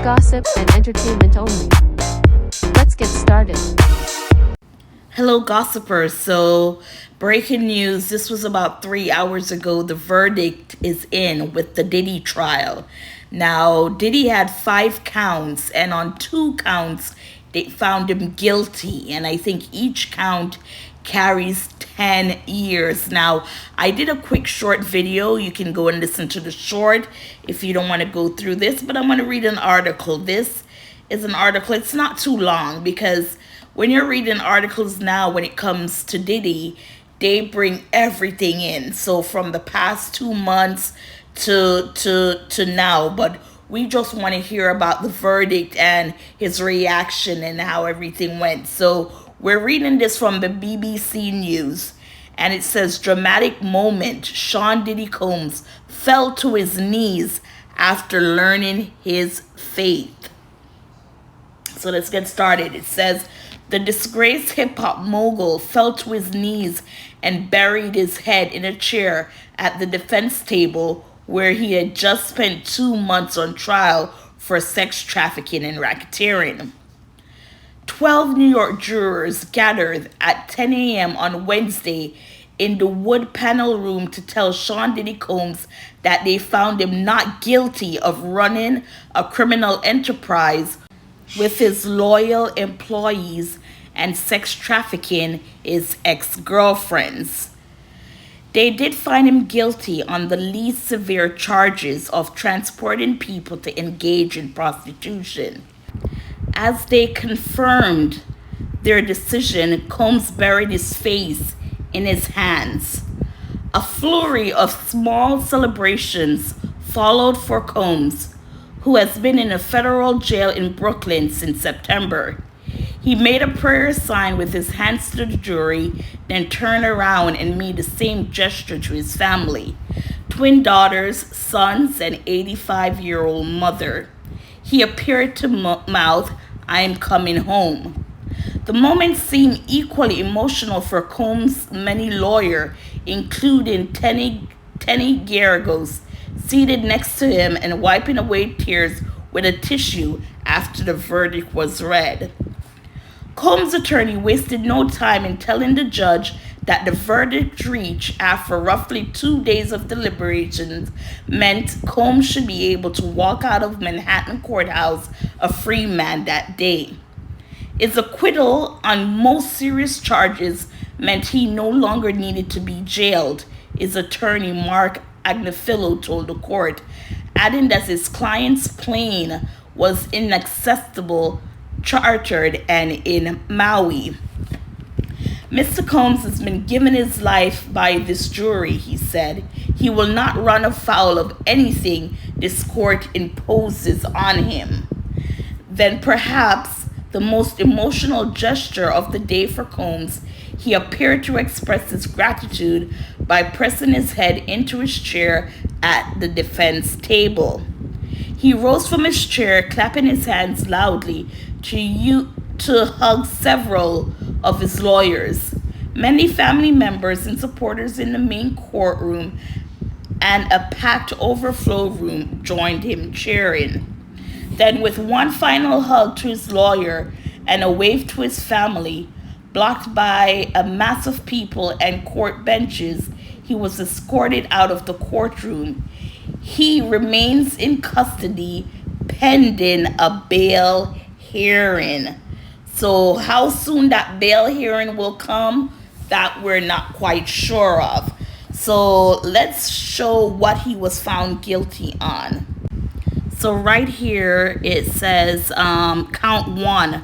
gossip and entertainment only. Let's get started. Hello, gossipers. So, breaking news, this was about 3 hours ago. The verdict is in with the Diddy trial. Now, Diddy had 5 counts, and on 2 counts, they found him guilty. And I think each count carries 10 years. Now, I did a quick short video. You can go and listen to the short if you don't want to go through this, but I'm going to read an article. This is an article. It's not too long because when you're reading articles now, when it comes to Diddy, they bring everything in. So from the past 2 months to now, but we just want to hear about the verdict and his reaction and how everything went. So we're reading this from the BBC News, and it says, dramatic moment, Sean Diddy Combs fell to his knees after learning his fate. So let's get started. It says, the disgraced hip-hop mogul fell to his knees and buried his head in a chair at the defense table where he had just spent 2 months on trial for sex trafficking and racketeering. 12 New York jurors gathered at 10 a.m. on Wednesday in the wood panel room to tell Sean Diddy Combs that they found him not guilty of running a criminal enterprise with his loyal employees and sex trafficking his ex-girlfriends. They did find him guilty on the least severe charges of transporting people to engage in prostitution. As they confirmed their decision, Combs buried his face in his hands. A flurry of small celebrations followed for Combs, who has been in a federal jail in Brooklyn since September. He made a prayer sign with his hands to the jury, then turned around and made the same gesture to his family, twin daughters, sons, and 85-year-old mother. He appeared to mouth, "I'm coming home." The moment seemed equally emotional for Combs' many lawyers, including Tenny Garagos, seated next to him and wiping away tears with a tissue after the verdict was read. Combs' attorney wasted no time in telling the judge that the verdict reached after roughly 2 days of deliberations meant Combs should be able to walk out of Manhattan Courthouse a free man that day. His acquittal on most serious charges meant he no longer needed to be jailed, his attorney Mark Agnifilo told the court, adding that his client's plane was inaccessible, chartered, and in Maui. Mr. Combs has been given his life by this jury, he said. He will not run afoul of anything this court imposes on him. Then perhaps the most emotional gesture of the day for Combs, he appeared to express his gratitude by pressing his head into his chair at the defense table. He rose from his chair, clapping his hands loudly to hug several of his lawyers. Many family members and supporters in the main courtroom and a packed overflow room joined him cheering. Then, with one final hug to his lawyer and a wave to his family, blocked by a mass of people and court benches, he was escorted out of the courtroom. He remains in custody pending a bail hearing. So how soon that bail hearing will come, that we're not quite sure of. So let's show what he was found guilty on. So right here it says count 1,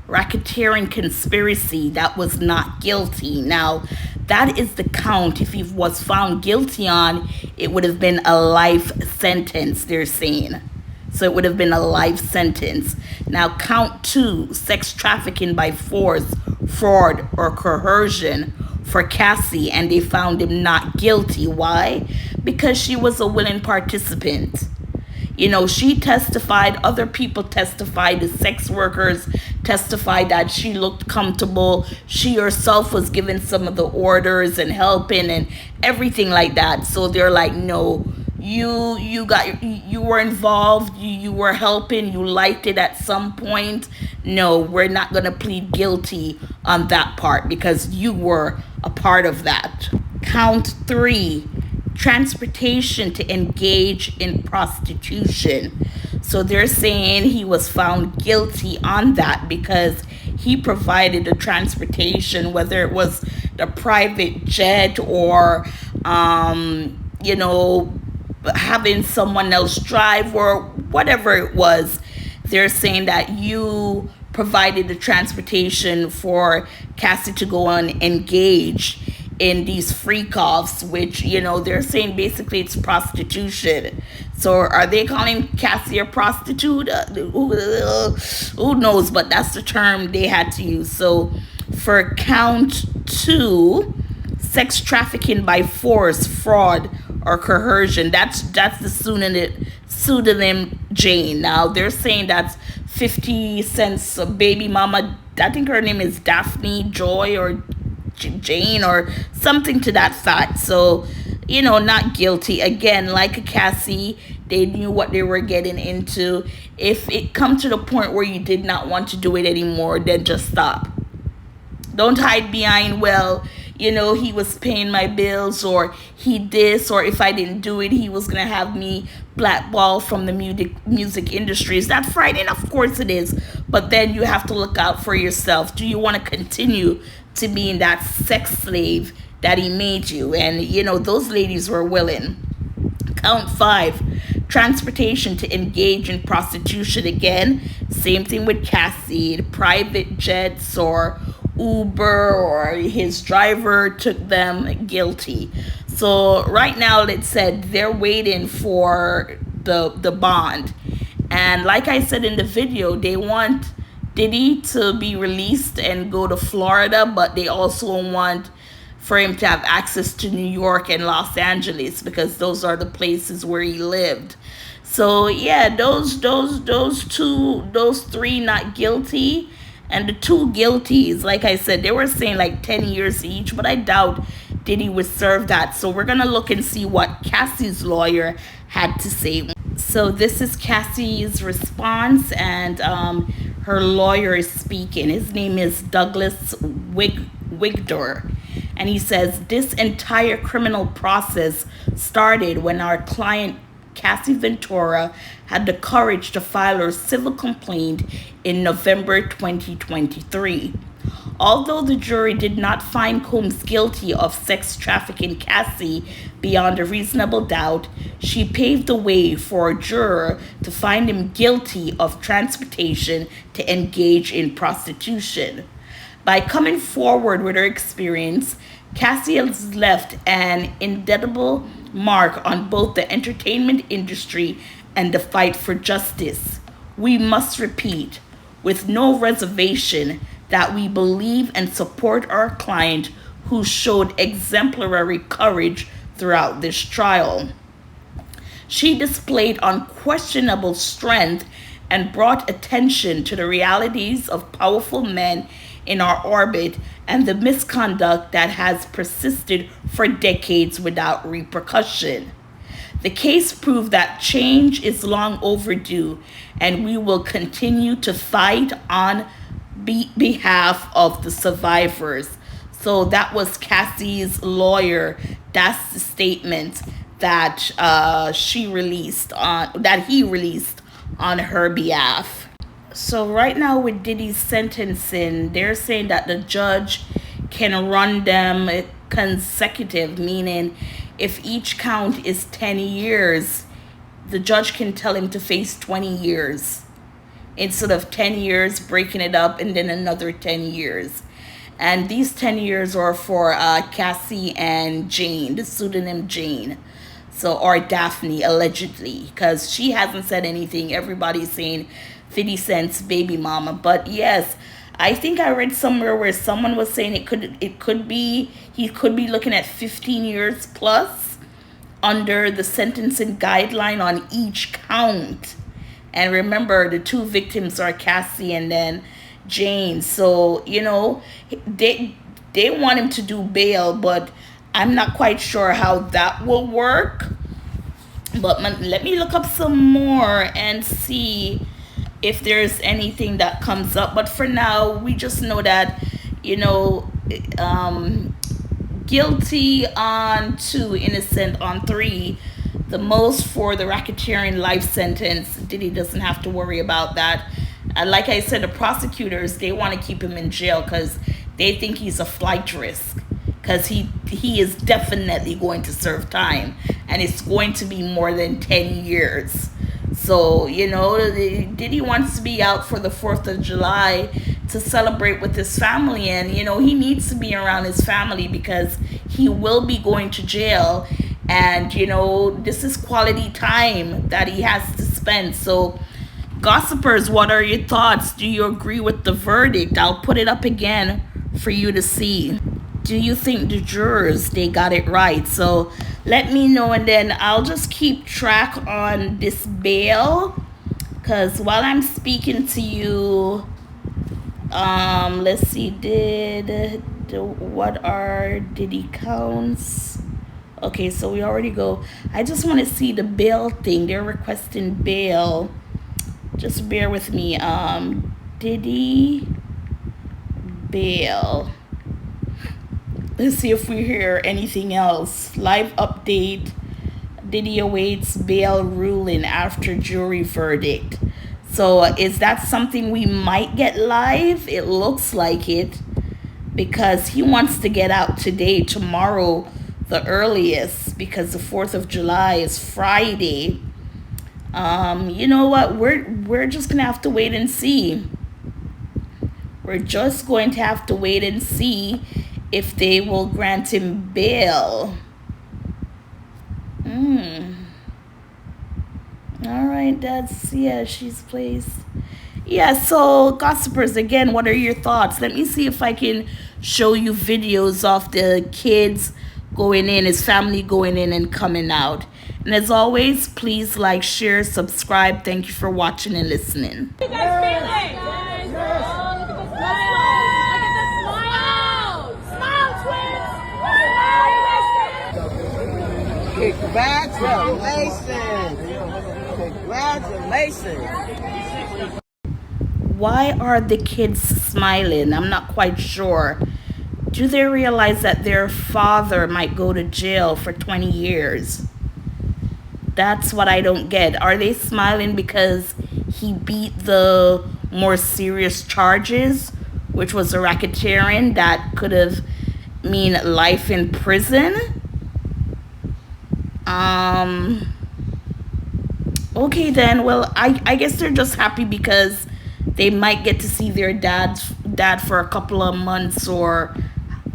racketeering conspiracy, that was not guilty. Now that is the count. If he was found guilty on, it would have been a life sentence, they're saying. So it would have been a life sentence. Now count 2, sex trafficking by force, fraud, or coercion for Cassie, and they found him not guilty. Why? Because she was a willing participant. You know, she testified, other people testified, the sex workers testified that she looked comfortable. She herself was giving some of the orders and helping and everything like that. So they're like, no, you were involved, you were helping, you liked it at some point. No, we're not going to plead guilty on that part because you were a part of that. Count 3, transportation to engage in prostitution. So they're saying he was found guilty on that because he provided the transportation, whether it was the private jet or having someone else drive or whatever it was. They're saying that you provided the transportation for Cassie to go and engage in these freak offs, which, they're saying basically it's prostitution. So are they calling Cassie a prostitute? Who knows? But that's the term they had to use. So for count 2, sex trafficking by force, fraud, or coercion. That's the pseudonym Jane. Now they're saying that's 50 Cent's baby mama. I think her name is Daphne Joy or Jane or something to that fact. So, not guilty. Again, like a Cassie, they knew what they were getting into. If it comes to the point where you did not want to do it anymore, then just stop. Don't hide behind, he was paying my bills, or he this, or if I didn't do it, he was going to have me blackballed from the music industry. Is that frightening? Of course it is. But then you have to look out for yourself. Do you want to continue to be in that sex slave that he made you? And, those ladies were willing. Count 5, transportation to engage in prostitution. Again, same thing with Cassie. Private jets or Uber or his driver took them, guilty. So right now it said they're waiting for the bond. And like I said in the video, they want Diddy to be released and go to Florida, but they also want for him to have access to New York and Los Angeles because those are the places where he lived. So yeah, those three not guilty. And the 2 guilties, like I said, they were saying like 10 years each, but I doubt Diddy would serve that. So we're going to look and see what Cassie's lawyer had to say. So this is Cassie's response, and her lawyer is speaking. His name is Douglas Wigdor. And he says, this entire criminal process started when our client Cassie Ventura had the courage to file her civil complaint in November 2023. Although the jury did not find Combs guilty of sex trafficking Cassie beyond a reasonable doubt, she paved the way for a juror to find him guilty of transportation to engage in prostitution. By coming forward with her experience, Cassie has left an indelible mark on both the entertainment industry and the fight for justice. We must repeat, with no reservation, that we believe and support our client who showed exemplary courage throughout this trial. She displayed unquestionable strength and brought attention to the realities of powerful men in our orbit and the misconduct that has persisted for decades without repercussion. The case proved that change is long overdue, and we will continue to fight on behalf of the survivors. So that was Cassie's lawyer. That's the statement that he released on her behalf. So right now with Diddy's sentencing, they're saying that the judge can run them consecutive, meaning if each count is 10 years, the judge can tell him to face 20 years instead of 10 years, breaking it up, and then another 10 years. And these 10 years are for Cassie and Jane, the pseudonym Jane. So, or Daphne, allegedly, because she hasn't said anything. Everybody's saying 50 Cent's baby mama. But yes, I think I read somewhere where someone was saying he could be looking at 15 years plus under the sentencing guideline on each count. And remember, the 2 victims are Cassie and then Jane. So, they want him to do bail, but I'm not quite sure how that will work. But let me look up some more and see if there's anything that comes up. But for now, we just know that, you know, um, guilty on 2, innocent on 3. The most for the racketeering life sentence. Diddy doesn't have to worry about that. And like I said, the prosecutors, they want to keep him in jail because they think he's a flight risk. Because he is definitely going to serve time. And it's going to be more than 10 years. So, you know, Diddy wants to be out for the 4th of July to celebrate with his family. And, you know, he needs to be around his family because he will be going to jail. And, you know, this is quality time that he has to spend. So, gossipers, what are your thoughts? Do you agree with the verdict? I'll put it up again for you to see. Do you think the jurors, they got it right? So let me know, and then I'll just keep track on this bail, because while I'm speaking to you, let's see, what are Diddy counts? Okay, so we already go. I just want to see the bail thing. They're requesting bail. Just bear with me. Diddy bail. Let's see if we hear anything else. Live update. Diddy awaits bail ruling after jury verdict. So is that something we might get live? It looks like it, because he wants to get out today, tomorrow, the earliest, because the 4th of July is Friday. You know what? We're just gonna have to wait and see. We're just going to have to wait and see if they will grant him bail. All right, she's placed. Yeah, so gossipers, again, what are your thoughts? Let me see if I can show you videos of the kids going in, his family going in and coming out. And as always, please like, share, subscribe. Thank you for watching and listening. You guys feeling? Oh, look at the smile. Look at the smile. Smile, twins. Congratulations. Congratulations. Why are the kids smiling? I'm not quite sure. Do they realize that their father might go to jail for 20 years? That's what I don't get. Are they smiling because he beat the more serious charges, which was a racketeering that could have mean life in prison? Okay then. Well, I guess they're just happy because they might get to see their dad for a couple of months, or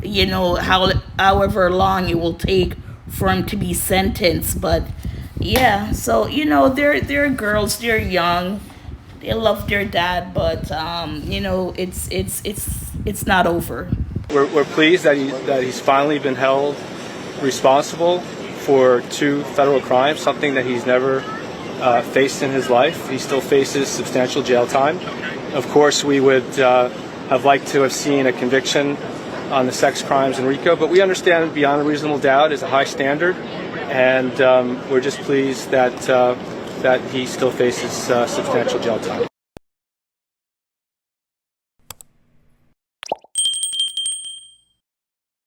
you know, however long it will take for him to be sentenced. But yeah, so you know, they're girls, they're young, they love their dad, but you know, it's not over. We're pleased that he's finally been held responsible for 2 federal crimes, something that he's never faced in his life. He still faces substantial jail time. Of course, we would have liked to have seen a conviction on the sex crimes in RICO, but we understand beyond a reasonable doubt is a high standard, and we're just pleased that he still faces substantial jail time.